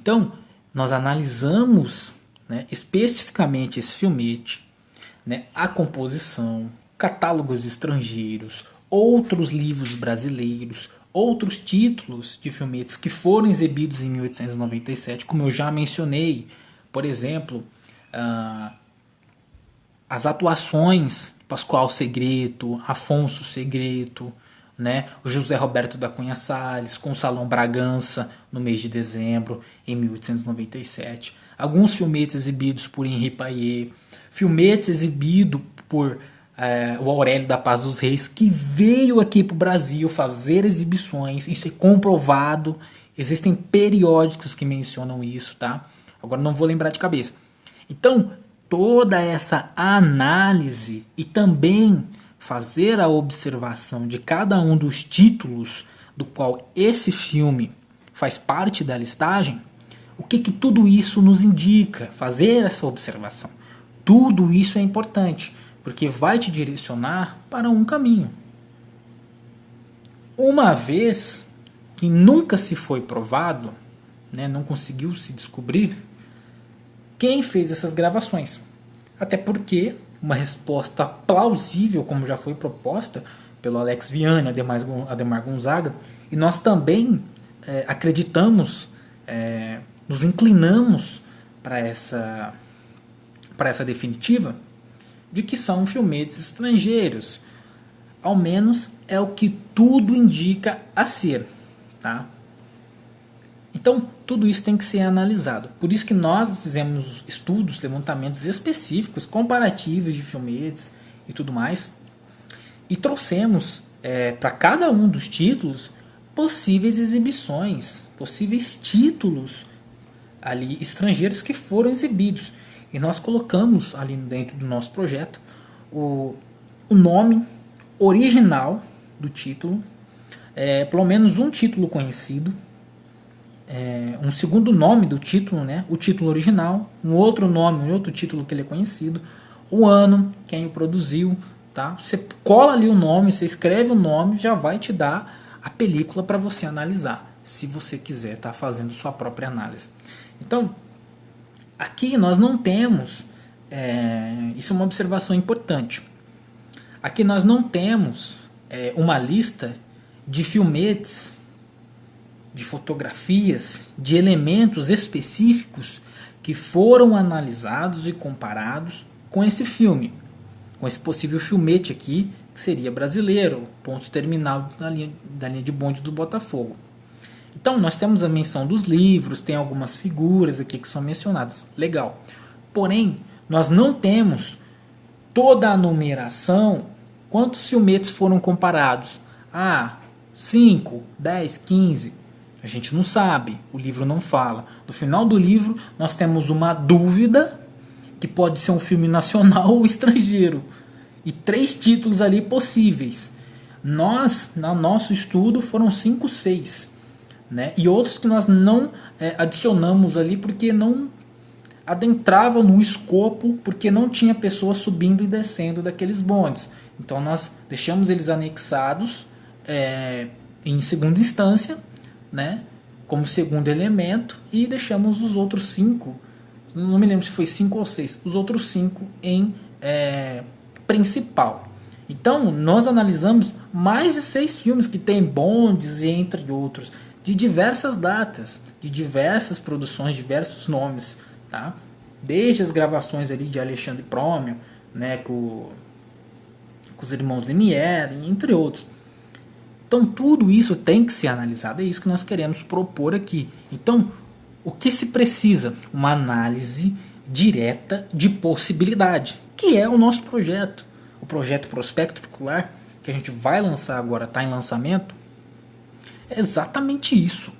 Então, nós analisamos, né, especificamente esse filmete, né, a composição, catálogos estrangeiros, outros livros brasileiros, outros títulos de filmetes que foram exibidos em 1897, como eu já mencionei, por exemplo, as atuações de Pascoal Segreto, Afonso Segreto, né, o José Roberto da Cunha Salles, com o Salão Bragança no mês de dezembro em 1897. Alguns filmetes exibidos por Henri Payet, filmetes exibidos por o Aurélio da Paz dos Reis, que veio aqui para o Brasil fazer exibições, isso é comprovado, existem periódicos que mencionam isso, tá? Agora não vou lembrar de cabeça. Então, toda essa análise e também fazer a observação de cada um dos títulos do qual esse filme faz parte da listagem, o que tudo isso nos indica? Fazer essa observação. Tudo isso é importante, porque vai te direcionar para um caminho. Uma vez que nunca se foi provado, né, não conseguiu se descobrir quem fez essas gravações. Até porque uma resposta plausível, como já foi proposta pelo Alex Viana, Ademar Gonzaga, e nós também acreditamos, nos inclinamos para essa definitiva, de que são filmetes estrangeiros. Ao menos é o que tudo indica a ser, tá? Então, tudo isso tem que ser analisado. Por isso que nós fizemos estudos, levantamentos específicos, comparativos de filmetes e tudo mais, e trouxemos para cada um dos títulos possíveis exibições, possíveis títulos ali estrangeiros que foram exibidos. E nós colocamos ali dentro do nosso projeto o nome original do título, pelo menos um título conhecido, um segundo nome do título, né? O título original, um outro nome, um outro título que ele é conhecido, o ano, quem o produziu, tá? Você cola ali o nome, você escreve o nome, já vai te dar a película para você analisar, se você quiser estar fazendo sua própria análise. Então, aqui nós não temos, isso é uma observação importante, aqui nós não temos uma lista de filmetes, de fotografias, de elementos específicos que foram analisados e comparados com esse filme, com esse possível filmete aqui, que seria brasileiro, ponto terminal da linha de bonde do Botafogo. Então nós temos a menção dos livros, tem algumas figuras aqui que são mencionadas, legal. Porém, nós não temos toda a numeração, quantos filmetes foram comparados. 5, 10, 15... A gente não sabe, o livro não fala. No final do livro, nós temos uma dúvida, que pode ser um filme nacional ou estrangeiro. E 3 títulos ali possíveis. Nós, no nosso estudo, foram 5, 6. Né? E outros que nós não adicionamos ali, porque não adentravam no escopo, porque não tinha pessoas subindo e descendo daqueles bondes. Então nós deixamos eles anexados em segunda instância, né, como segundo elemento, e deixamos os outros 5, não me lembro se foi 5 ou 6, os outros 5 em principal. Então nós analisamos mais de 6 filmes que tem bondes, entre outros, de diversas datas, de diversas produções, diversos nomes, tá? Desde as gravações ali de Alexandre Prômio, né, com os irmãos Lumière, entre outros. Então tudo isso tem que ser analisado, é isso que nós queremos propor aqui. Então, o que se precisa? Uma análise direta de possibilidade, que é o nosso projeto. O projeto Prospecto Tricular, que a gente vai lançar agora, está em lançamento, é exatamente isso,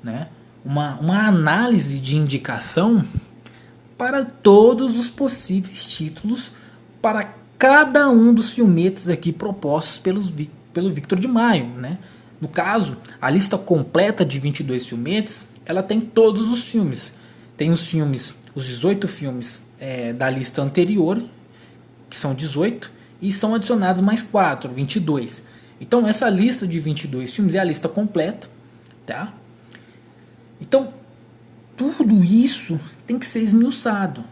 né? Uma análise de indicação para todos os possíveis títulos, para cada um dos filmetes aqui propostos pelo Victor de Maio, né? No caso, a lista completa de 22 filmetes, ela tem todos os filmes. Tem os filmes, os 18 filmes da lista anterior, que são 18, e são adicionados mais 4, 22. Então essa lista de 22 filmes é a lista completa, tá? Então, tudo isso tem que ser esmiuçado.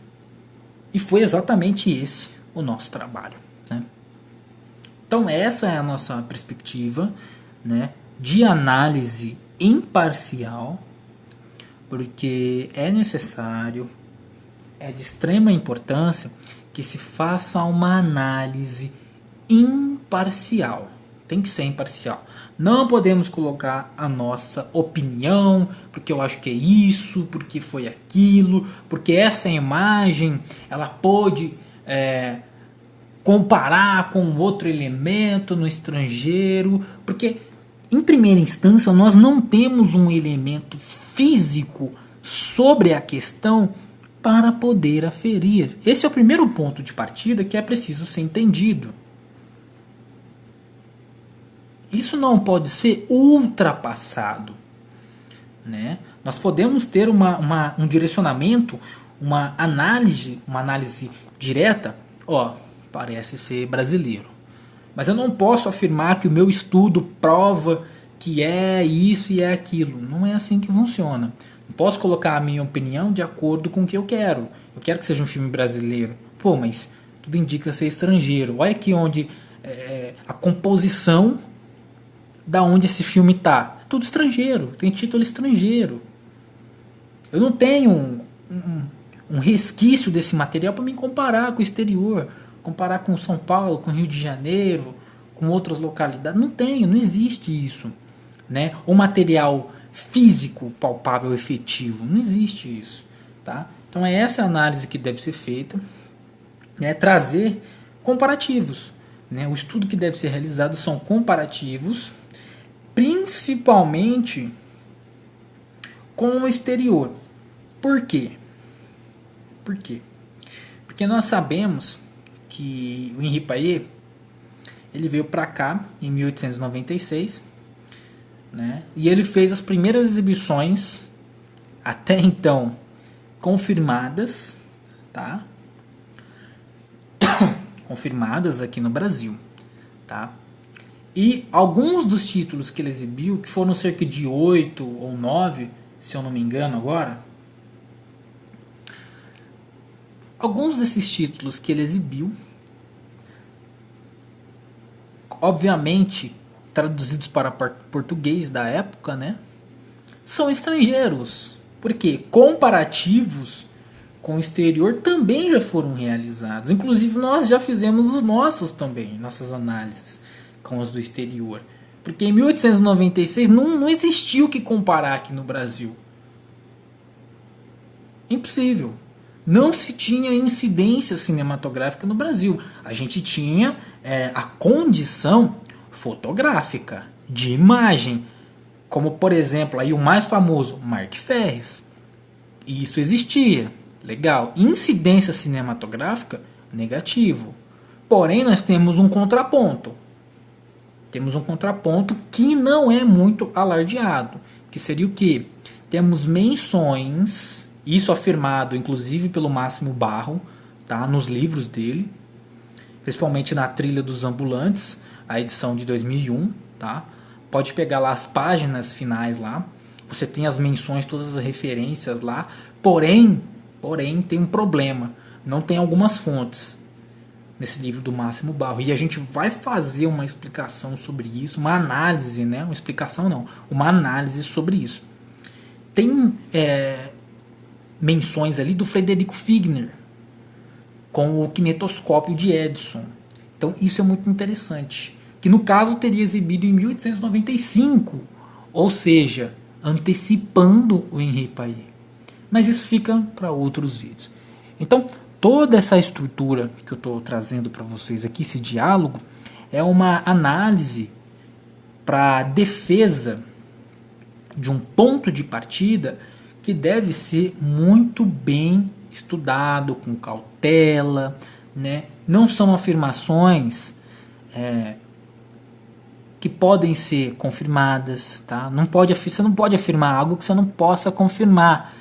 E foi exatamente esse o nosso trabalho, né? Então essa é a nossa perspectiva, né, de análise imparcial, porque é necessário, é de extrema importância que se faça uma análise imparcial. Tem que ser imparcial. Não podemos colocar a nossa opinião, porque eu acho que é isso, porque foi aquilo, porque essa imagem ela pode comparar com outro elemento no estrangeiro, porque em primeira instância nós não temos um elemento físico sobre a questão para poder aferir. Esse é o primeiro ponto de partida que é preciso ser entendido. Isso não pode ser ultrapassado, né? Nós podemos ter um direcionamento, uma análise direta. Parece ser brasileiro, mas eu não posso afirmar que o meu estudo prova que é isso e é aquilo. Não é assim que funciona. Não posso colocar a minha opinião de acordo com o que eu quero. Eu quero que seja um filme brasileiro. Mas tudo indica ser estrangeiro. Olha aqui onde a composição da onde esse filme tá. É tudo estrangeiro, tem título estrangeiro. Eu não tenho um resquício desse material para me comparar com o exterior, comparar com São Paulo, com Rio de Janeiro, com outras localidades. Não tenho, não existe isso, né? O material físico, palpável, efetivo, não existe isso, tá? Então é essa análise que deve ser feita, né? Trazer comparativos, né? O estudo que deve ser realizado são comparativos, principalmente com o exterior. Por quê? Porque nós sabemos que o Henri Payet ele veio para cá em 1896, né? E ele fez as primeiras exibições até então confirmadas, tá? Confirmadas aqui no Brasil, tá? E alguns dos títulos que ele exibiu, que foram cerca de 8 ou 9, se eu não me engano agora, alguns desses títulos que ele exibiu, obviamente traduzidos para português da época, né, são estrangeiros, porque comparativos com o exterior também já foram realizados. Inclusive nós já fizemos os nossos também, nossas análises com os do exterior. Porque em 1896 não existia o que comparar aqui no Brasil. Impossível. Não se tinha incidência cinematográfica no Brasil. A gente tinha a condição fotográfica, de imagem. Como, por exemplo, aí o mais famoso, Mark Ferris. Isso existia. Legal. Incidência cinematográfica, negativo. Porém, nós temos um contraponto. Temos um contraponto que não é muito alardeado. Que seria o quê? Temos menções, isso afirmado inclusive pelo Máximo Barro, tá? Nos livros dele, principalmente na Trilha dos Ambulantes, a edição de 2001, tá? Pode pegar lá as páginas finais lá, você tem as menções, todas as referências lá, porém tem um problema, não tem algumas fontes nesse livro do Máximo Barro, e a gente vai fazer uma explicação sobre isso, uma análise, né? Uma explicação não, uma análise sobre isso. Tem menções ali do Frederico Figner com o kinetoscópio de Edison. Então isso é muito interessante, que no caso teria exibido em 1895, ou seja, antecipando o Henri Payet. Mas isso fica para outros vídeos. Então toda essa estrutura que eu estou trazendo para vocês aqui, esse diálogo, é uma análise para defesa de um ponto de partida que deve ser muito bem estudado, com cautela, né? Não são afirmações que podem ser confirmadas, tá? Você não pode afirmar algo que você não possa confirmar.